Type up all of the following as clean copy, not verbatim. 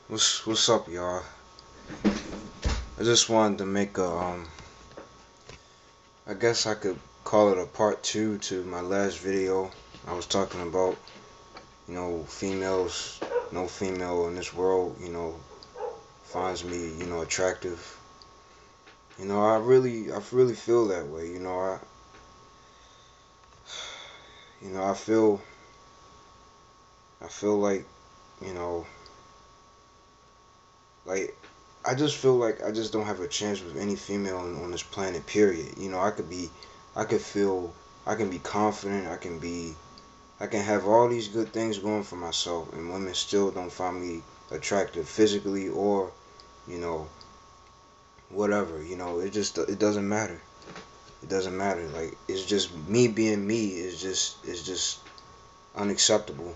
What's up, y'all? I just wanted to make a I guess I could call it a part two to my last video. I was talking about, females. No female in this world, finds me, attractive. I really feel that way. I feel like, you know, like I just feel like I just don't have a chance with any female on this planet. Period. I could feel, I can be confident. I can have all these good things going for myself, and women still don't find me attractive physically or, you know, whatever. It doesn't matter. It doesn't matter. Like it's just me being me is just unacceptable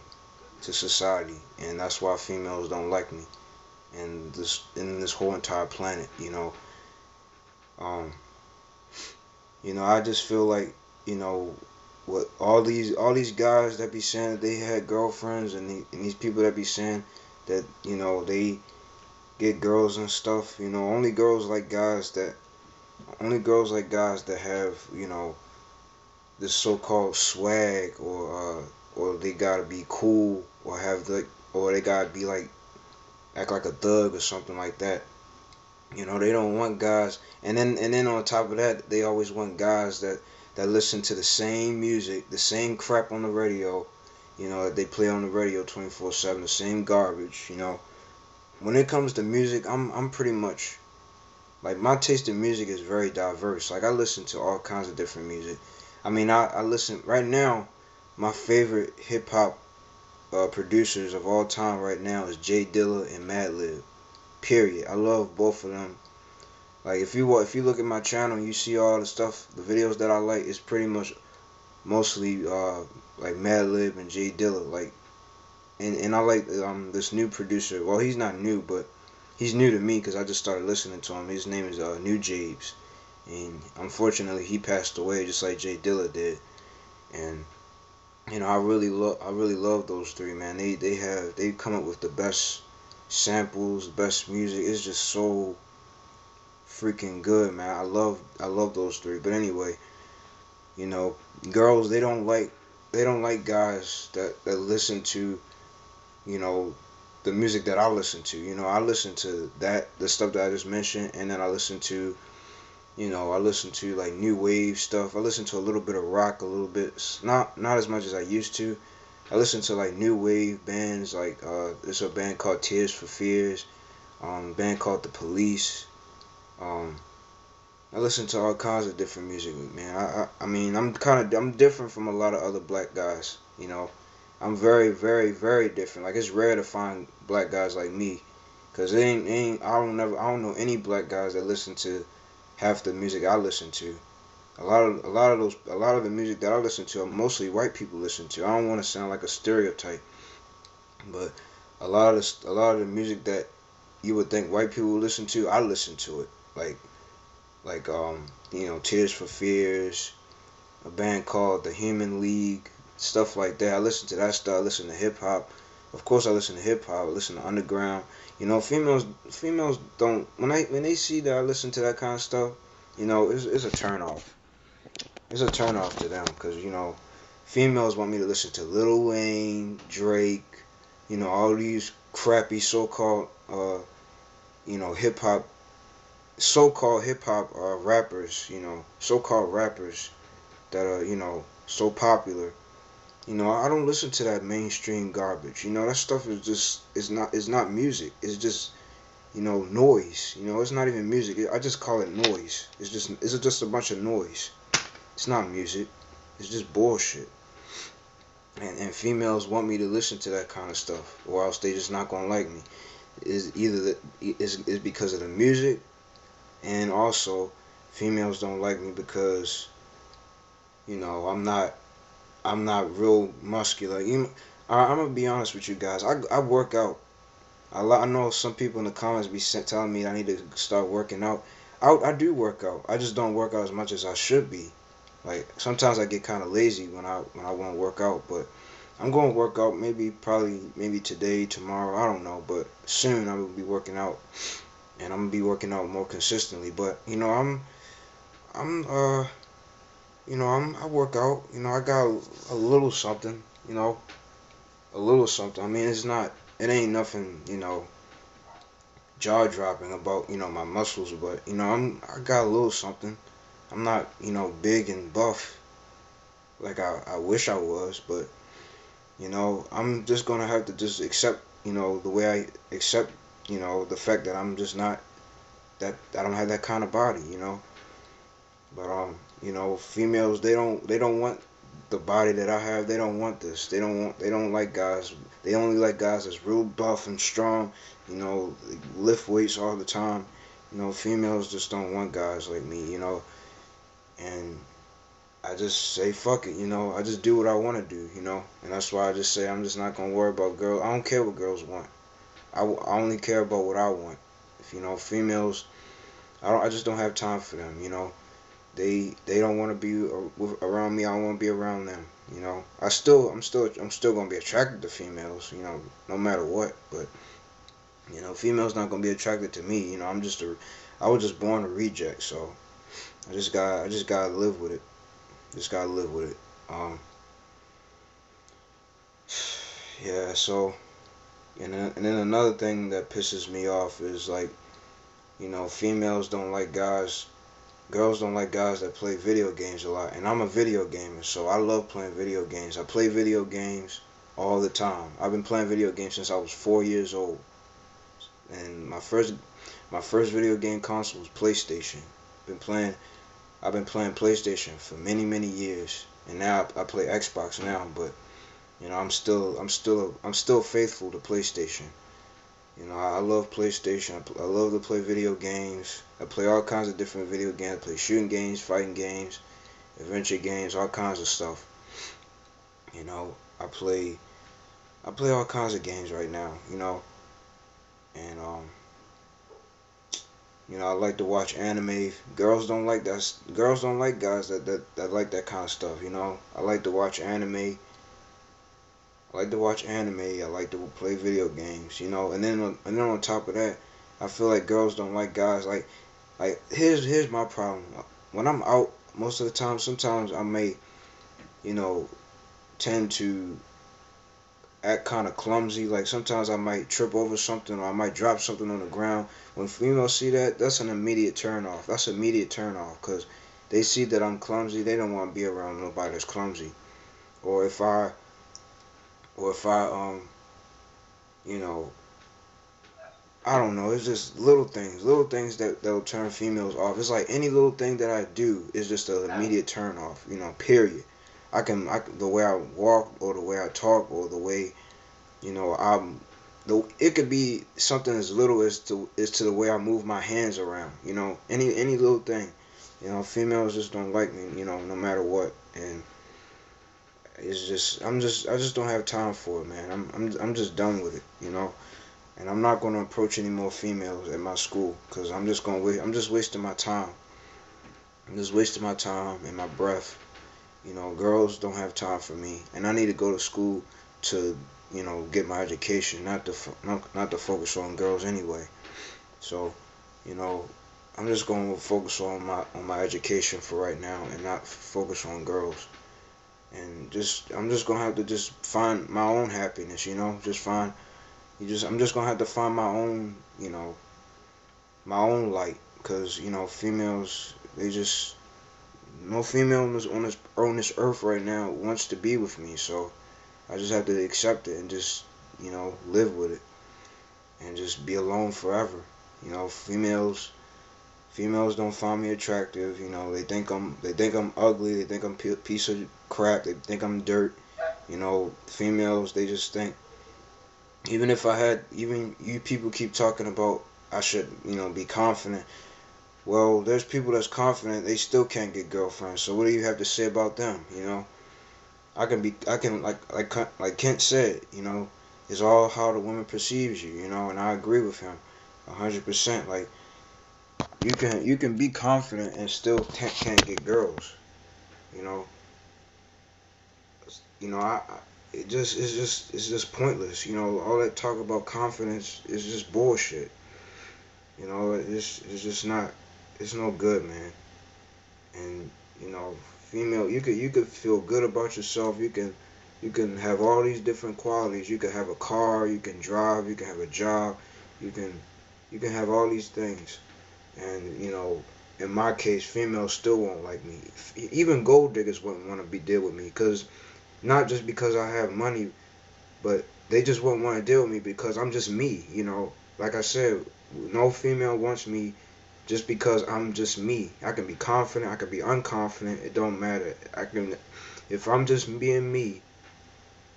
to society, and that's why females don't like me and this whole entire planet. Um, I just feel like, you know, what all these guys that be saying that they had girlfriends, and these people that be saying that, they get girls and stuff. Only girls like guys that have, this so-called swag, or they gotta be cool, or they gotta be like, act like a thug or something like that. They don't want guys, and then on top of that, they always want guys that listen to the same music, the same crap on the radio, that they play on the radio 24/7, the same garbage. When it comes to music, I'm pretty much, like, my taste in music is very diverse. Like, I listen to all kinds of different music. I listen right now. My favorite hip hop producers of all time right now is Jay Dilla and Madlib. Period. I love both of them. Like, if you look at my channel and you see all the stuff, the videos that I like, it's pretty much mostly like Madlib and Jay Dilla. Like, and I like this new producer. Well, he's not new, but he's new to me because I just started listening to him. His name is New Jabes, and unfortunately he passed away just like Jay Dilla did. And I really love those three, man. They come up with the best samples, the best music. It's just so freaking good, man. I love those three. But anyway, you know, girls, they don't like guys that listen to, you know, the music that I listen to. I listen to the stuff that I just mentioned, and then I listen to like new wave stuff. I listen to a little bit of rock, a little bit, not as much as I used to. I listen to like new wave bands, like there's a band called Tears for Fears, a band called The Police. Um, I listen to all kinds of different music, man. I mean, I'm different from a lot of other black guys. I'm very, very, very different. Like, it's rare to find black guys like me, cause I don't know any black guys that listen to half the music I listen to. A lot of the music that I listen to, mostly white people listen to. I don't want to sound like a stereotype, but a lot of the music that you would think white people listen to, I listen to it. Like Tears for Fears, a band called The Human League, stuff like that. I listen to that stuff. I listen to hip hop. Of course, I listen to hip hop. I listen to underground. Females don't, when they see that I listen to that kind of stuff. It's a turn off. It's a turn off to them, because females want me to listen to Lil Wayne, Drake, all these crappy hip hop so-called hip hop rappers, so-called rappers that are, so popular. I don't listen to that mainstream garbage. That stuff is not music. It's just, noise. It's not even music. I just call it noise. It's just a bunch of noise. It's not music. It's just bullshit. And females want me to listen to that kind of stuff, or else they just not gonna like me. Is because of the music, and also females don't like me because, I'm not real muscular. I'm gonna be honest with you guys. I work out. I know some people in the comments be telling me I need to start working out. I do work out. I just don't work out as much as I should be. Like, sometimes I get kind of lazy when I want to work out, but I'm going to work out maybe probably maybe today, tomorrow, I don't know, but soon I will be working out, and I'm gonna be working out more consistently. But I'm I work out. I got a little something. A little something. I mean, it ain't nothing. Jaw dropping about my muscles, but I got a little something. I'm not big and buff like I wish I was, but I'm just gonna have to just accept the way I accept the fact that I'm just not that I don't have that kind of body. But females, they don't want the body that I have. They don't want this. They don't like guys. They only like guys that's real buff and strong. Lift weights all the time. Females just don't want guys like me. And I just say fuck it. I just do what I want to do. And that's why I just say I'm just not gonna worry about girls. I don't care what girls want. I only care about what I want. If females, I just don't have time for them. They don't want to be around me. I don't want to be around them. I'm still gonna be attracted to females. No matter what. But females not gonna be attracted to me. I was just born a reject. So I just gotta live with it. Just gotta live with it. Yeah. So and then another thing that pisses me off is like females don't like guys. Girls don't like guys that play video games a lot, and I'm a video gamer, so I love playing video games. I play video games all the time. I've been playing video games since I was 4 years old, and my first video game console was PlayStation. Been playing, I've been playing PlayStation for many years, and now I play Xbox now. But I'm still faithful to PlayStation. I love PlayStation. I love to play video games. I play all kinds of different video games. I play shooting games, fighting games, adventure games, all kinds of stuff. You know, I play I play all kinds of games right now. And I like to watch anime. Girls don't like guys that like that kind of stuff. I like to watch anime. I like to watch anime. I like to play video games. And then on top of that, I feel like girls don't like guys. Like here's my problem. When I'm out, most of the time, sometimes I may you know tend to act kind of clumsy. Like sometimes I might trip over something or I might drop something on the ground. When females see that, that's an immediate turn off. That's an immediate turn off because they see that I'm clumsy. They don't want to be around nobody that's clumsy. Or if I you know I don't know. It's just little things that'll turn females off. It's like any little thing that I do is just an immediate turn off. Period. The way I walk or the way I talk or the way I'm. It could be something as little as to the way I move my hands around. Any little thing. Females just don't like me. No matter what, and it's just I just don't have time for it, man. I'm just done with it. And I'm not gonna approach any more females at my school because I'm just wasting my time. I'm just wasting my time and my breath. Girls don't have time for me, and I need to go to school to get my education, not to focus on girls anyway. So, you know, I'm just going to focus on my education for right now and not focus on girls. And I'm just gonna have to just find my own happiness. Just find I'm just gonna have to find my own light, because females, they just no female on this earth right now wants to be with me. So I just have to accept it and just live with it and just be alone forever. Females don't find me attractive. They think I'm ugly. They think I'm a piece of crap. They think I'm dirt. Females, they just think, even you people keep talking about I should be confident. Well, there's people that's confident, they still can't get girlfriends. So what do you have to say about them? I can like Kent said, it's all how the woman perceives you, and I agree with him 100%. Like you can be confident and still can't get girls, you know. I it's just pointless. You know, all that talk about confidence is just bullshit. You know, it's just not, it's no good, man. And you know, female, you could feel good about yourself. You can have all these different qualities. You can have a car, you can drive, you can have a job, you can you can have all these things. And you know, in my case, females still won't like me. Even gold diggers wouldn't want to be deal with me, cause not just because I have money, but they just wouldn't want to deal with me because I'm just me. You know, like I said, no female wants me just because I'm just me. I can be confident, I can be unconfident. It don't matter. I can, if I'm just being me.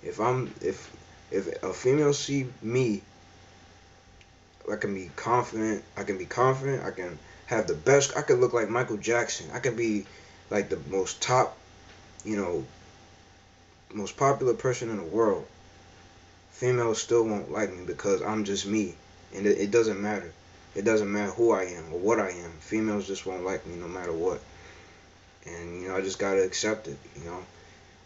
If a female see me, I can be confident. I can be confident. I can have the best. I can look like Michael Jackson. I can be like the most top, you know, most popular person in the world. Females still won't like me because I'm just me, and it doesn't matter. It doesn't matter who I am or what I am. Females just won't like me no matter what. And you know, I just gotta accept it. You know,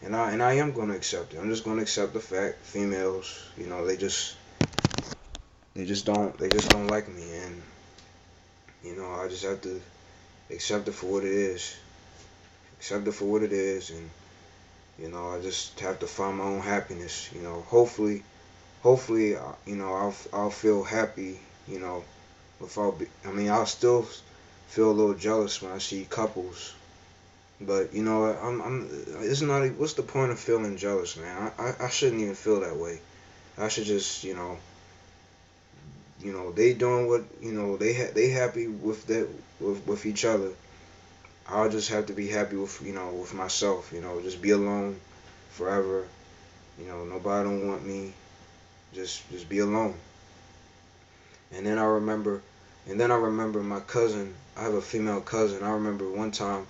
and I am gonna accept it. I'm just gonna accept the fact females, you know, they just don't like me, and you know, I just have to accept it for what it is. Accept it for what it is, and you know, I just have to find my own happiness. You know, hopefully, you know, I'll feel happy. You know, without I mean, I'll still feel a little jealous when I see couples. But you know, it's not. What's the point of feeling jealous, man? I shouldn't even feel that way. I should just, they doing what, they happy with that, with each other. I'll just have to be happy with, with myself. You know, just be alone forever. You know, nobody don't want me. Just be alone. And then I remember, my cousin. I have a female cousin. I remember one time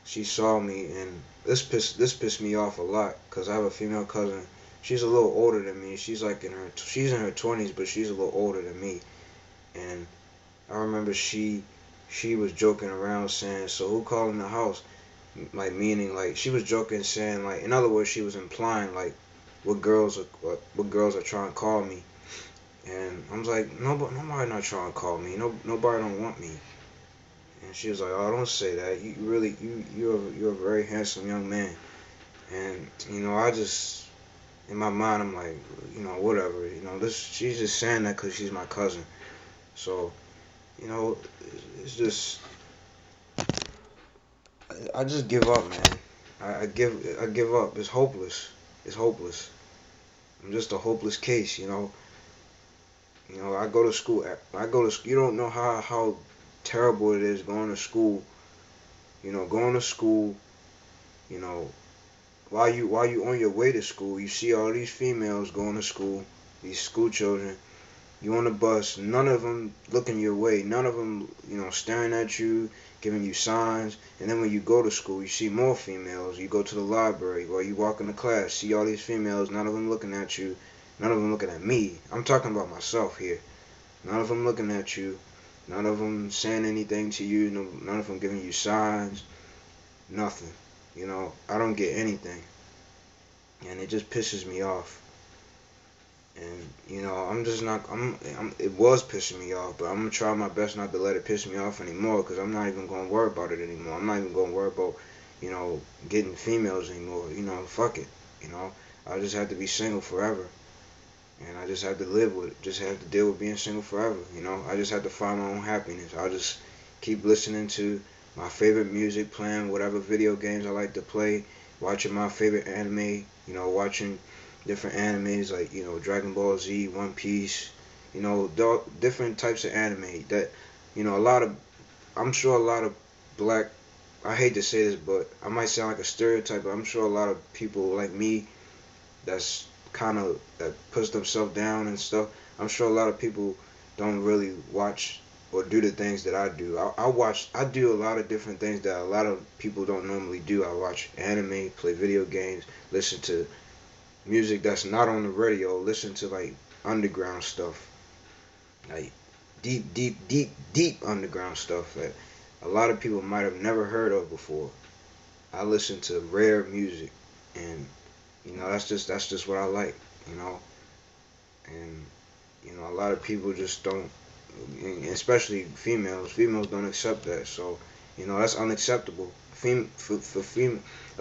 she saw me, and this pissed me off a lot because I have a female cousin. She's a little older than me. She's in her 20s, but she's a little older than me. And I remember she was joking around saying, "So who called in the house?" Like, meaning, like, she was joking, saying, like, in other words, she was implying, like, what girls are trying to call me. And I was like, nobody not trying to call me. No, nobody don't want me. And she was like, "Oh, don't say that. You really, you're a very handsome young man." And I just, in my mind, I'm like, whatever. This, she's just saying that because she's my cousin. So, you know, it's just, I just give up, man. I give up. It's hopeless. It's hopeless. I'm just a hopeless case. I go to school. You don't know how terrible it is going to school. Going to school. You know, while you on your way to school, you see all these females going to school. These school children. You on the bus, none of them looking your way, none of them, staring at you, giving you signs. And then when you go to school, you see more females. You go to the library, or you walk into class, see all these females, none of them looking at you, none of them looking at me. I'm talking about myself here. None of them looking at you, none of them saying anything to you, none of them giving you signs, nothing. I don't get anything, and it just pisses me off. And I'm just not. It was pissing me off, but I'm gonna try my best not to let it piss me off anymore. Cause I'm not even gonna worry about it anymore. I'm not even gonna worry about, getting females anymore. Fuck it. I just have to be single forever, and I just have to live with it. Just have to deal with being single forever. I just have to find my own happiness. I'll just keep listening to my favorite music, playing whatever video games I like to play, watching my favorite anime. Watching different animes like Dragon Ball Z, One Piece, different types of anime that a lot of I'm sure a lot of black, I hate to say this, but I might sound like a stereotype, but I'm sure a lot of people like me that's that puts themselves down and stuff. I'm sure a lot of people don't really watch or do the things that I do. I do a lot of different things that a lot of people don't normally do. I watch anime, play video games, listen to music that's not on the radio, listen to like underground stuff, like deep underground stuff that a lot of people might have never heard of before. I listen to rare music, and That's just what I like, you know. And a lot of people just don't, especially females. Females don't accept that. So that's unacceptable. A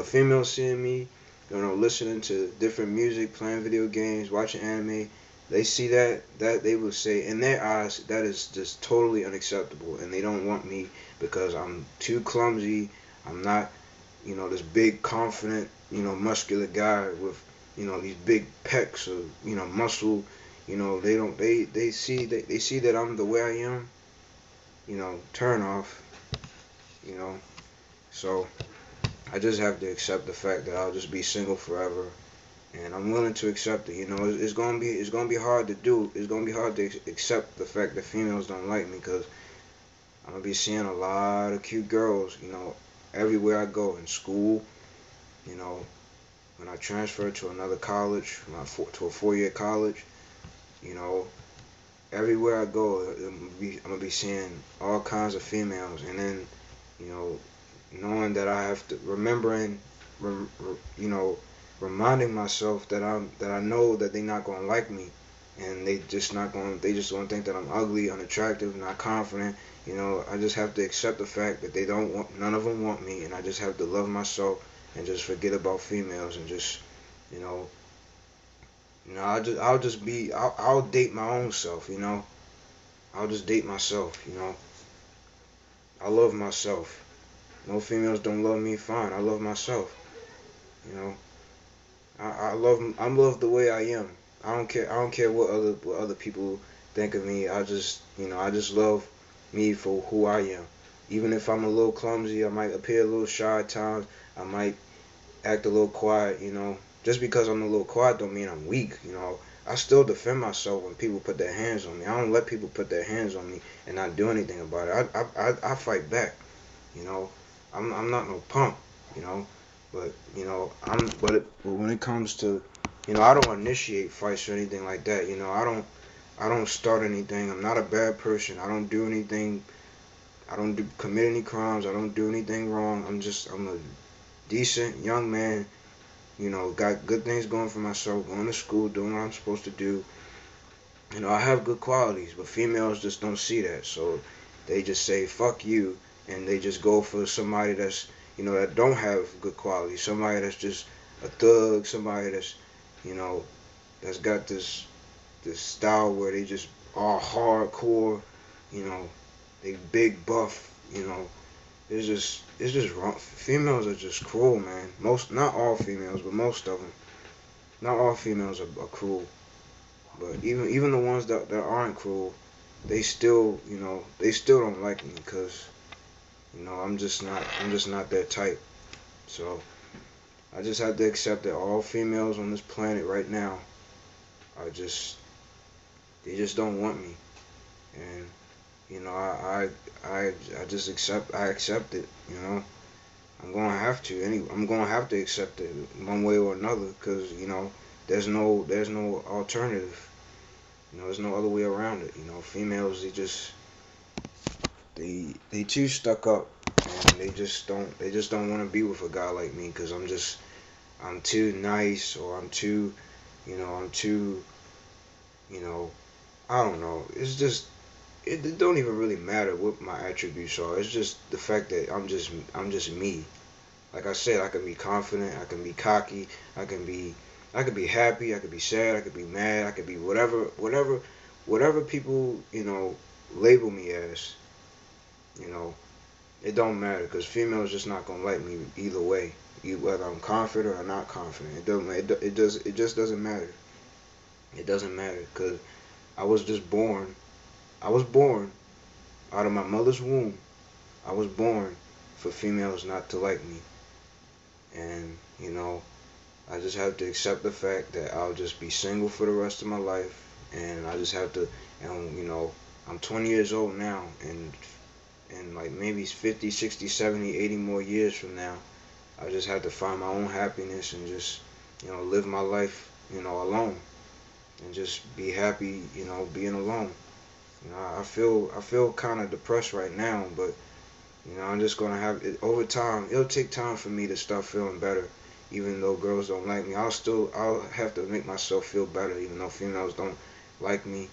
female seeing me, listening to different music, playing video games, watching anime, they see that they will say in their eyes that is just totally unacceptable, and they don't want me because I'm too clumsy. I'm not, this big, confident, muscular guy with, these big pecs or, muscle. They don't, they see that I'm the way I am, turn off, you know. So I just have to accept the fact that I'll just be single forever, and I'm willing to accept it. It's gonna be hard to do. It's gonna be hard to accept the fact that females don't like me, because I'm gonna be seeing a lot of cute girls, everywhere I go in school, you know, when I transfer to another college, to a 4-year college, you know, everywhere I go, I'm gonna be seeing all kinds of females, and then, you know, knowing that I have to rem, you know, reminding myself that I know that they're not gonna like me, and they just gonna think that I'm ugly, unattractive, not confident. I just have to accept the fact that none of them want me, and I just have to love myself and just forget about females and just, you know, I'll date my own self. I'll just date myself. I love myself. No females don't love me. Fine, I love myself. You know, I'm loved the way I am. I don't care what other people think of me. I just love me for who I am. Even if I'm a little clumsy, I might appear a little shy at times. I might act a little quiet. Just because I'm a little quiet don't mean I'm weak. I still defend myself when people put their hands on me. I don't let people put their hands on me and not do anything about it. I fight back. You know, I'm not no punk. You know, but but when it comes to, I don't initiate fights or anything like that. I don't start anything. I'm not a bad person. I don't do anything. I don't commit any crimes. I don't do anything wrong. I'm a decent young man. Got good things going for myself. Going to school, doing what I'm supposed to do. I have good qualities, but females just don't see that. So they just say fuck you, and they just go for somebody that's, that don't have good qualities. Somebody that's just a thug. Somebody that's, you know, that's got this style where they just all hardcore. You know, they big buff. It's just wrong. Females are just cruel, man. Not all females, but most of them. Not all females are cruel. But even the ones that aren't cruel, they still don't like me, because I'm just not that type. So I just have to accept that all females on this planet right now are just they just don't want me, and I just accept it. I'm gonna have to accept it one way or another, because there's no alternative. There's no other way around it. Females, they too stuck up, and they just don't want to be with a guy like me, because I'm too nice, or I'm too you know I don't know. It don't even really matter what my attributes are. It's just the fact that I'm just me. Like I said, I can be confident, I can be cocky, I can be I could be happy, I could be sad, I could be mad, I could be whatever people, label me as, you know, it don't matter, because females just not gonna like me either way. Whether I'm confident or not confident, it just doesn't matter. It doesn't matter, because I was just born. I was born out of my mother's womb. I was born for females not to like me, and I just have to accept the fact that I'll just be single for the rest of my life, and I just have to, and I'm 20 years old now, and like maybe 50, 60, 70, 80 more years from now, I just have to find my own happiness and just, live my life, alone, and just be happy, being alone. I feel kind of depressed right now, but I'm just gonna have it over time. It'll take time for me to start feeling better. even though girls don't like me. I'll have to make myself feel better, even though females don't like me.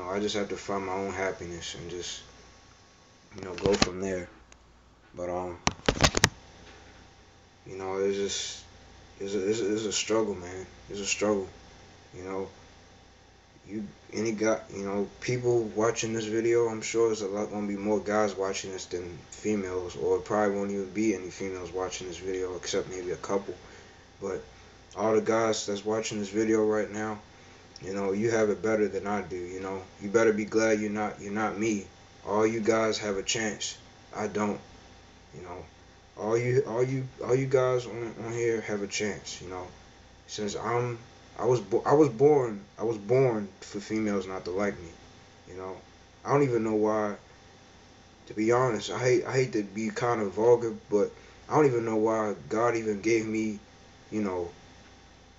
I just have to find my own happiness and just go from there. But it's just it's a struggle, man. It's a struggle. You know, you any guy, people watching this video. I'm sure there's a lot gonna be more guys watching this than females, or it probably won't even be any females watching this video except maybe a couple. But all the guys that's watching this video right now, you have it better than I do. You better be glad you're not me. All you guys have a chance. I don't. You know, all you guys on here have a chance. Since I was born for females not to like me. You know, I don't even know why. To be honest, I hate to be kind of vulgar, but I don't even know why God even gave me, you know,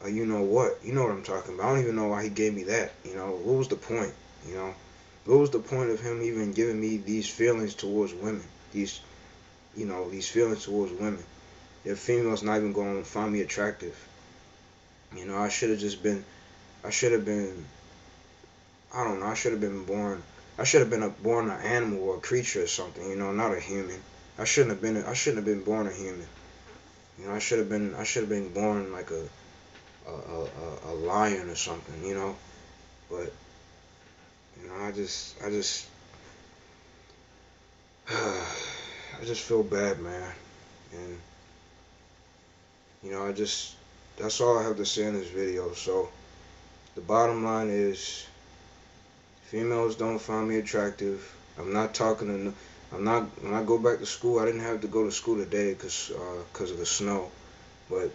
you know what? You know what I'm talking about. I don't even know why he gave me that. What was the point? You know, what was the point of him even giving me these feelings towards women? These feelings towards women. If females not even going to find me attractive, I should have just been. I should have been. I don't know. I should have been born. I should have been born an animal or a creature or something. Not a human. I shouldn't have been born a human. I should have been born like a lion or something. But I just feel bad, man. And I just that's all I have to say in this video. So the bottom line is, females don't find me attractive. I'm not talking to. I'm not when I go back to school. I didn't have to go to school today because of the snow. But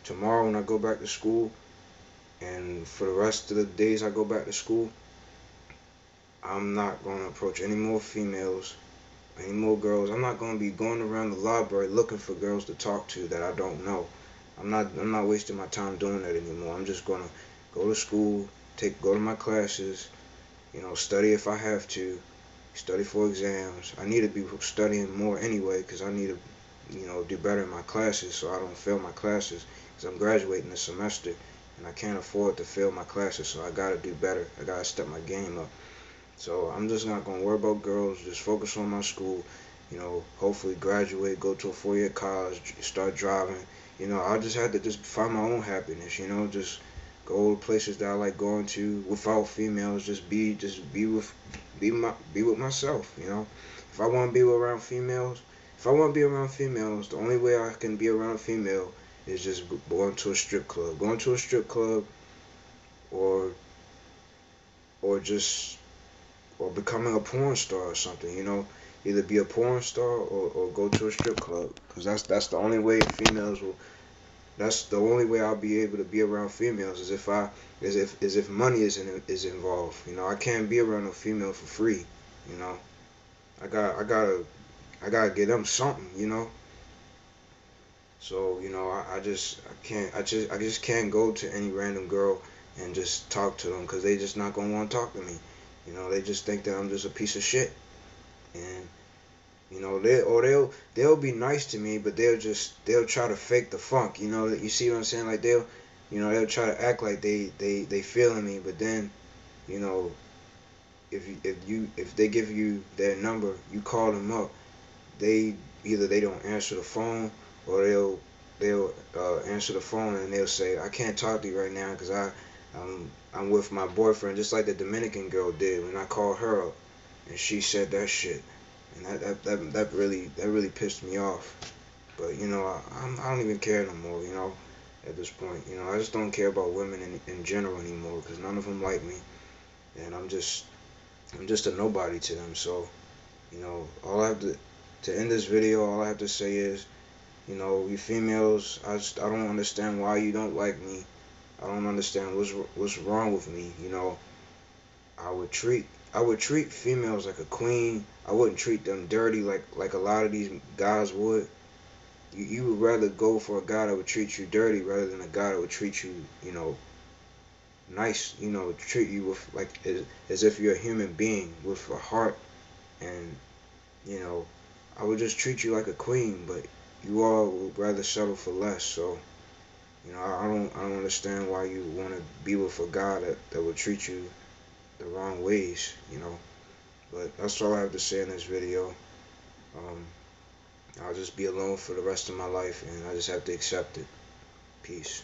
tomorrow when I go back to school, and for the rest of the days I go back to school, I'm not going to approach any more females, any more girls. I'm not going to be going around the library looking for girls to talk to that I don't know. I'm not wasting my time doing that anymore. I'm just going to go to school, go to my classes, study if I have to, study for exams. I need to be studying more anyway because I need to, do better in my classes so I don't fail my classes, because I'm graduating this semester and I can't afford to fail my classes, so I got to do better. I got to step my game up. So I'm just not going to worry about girls, just focus on my school, hopefully graduate, go to a 4-year college, start driving. I just had to just find my own happiness, just go to places that I like going to without females, just be with myself, If I want to be around females, the only way I can be around a female is just going to a strip club. Going to a strip club, or just or becoming a porn star or something, either be a porn star or go to a strip club, because that's the only way females will. That's the only way I'll be able to be around females, is if money is involved. I can't be around a female for free. You know, I gotta get them something. So I just can't go to any random girl and just talk to them, because they just not gonna want to talk to me. They just think that I'm just a piece of shit, and they'll be nice to me, but they'll try to fake the funk. You see what I'm saying? Like they'll try to act like they feeling me, but then you know if they give you their number, you call them up. They don't answer the phone, or they'll answer the phone and they'll say, I can't talk to you right now because I'm with my boyfriend, just like the Dominican girl did when I called her up and she said that shit, and that really pissed me off. But I don't even care no more. At this point, I just don't care about women in general anymore, because none of them like me, and I'm just a nobody to them. So all I have to end this video, all I have to say is, you females, I don't understand why you don't like me. I don't understand what's wrong with me. I would treat I would treat females like a queen. I wouldn't treat them dirty like a lot of these guys would. You would rather go for a guy that would treat you dirty rather than a guy that would treat you, nice. Treat you with like as if you're a human being with a heart. And you know, I would just treat you like a queen. But you all would rather settle for less. So You know, I don't understand why you want to be with a God that will treat you the wrong ways. You know, but that's all I have to say in this video. Um, I'll just be alone for the rest of my life, and I just have to accept it. Peace.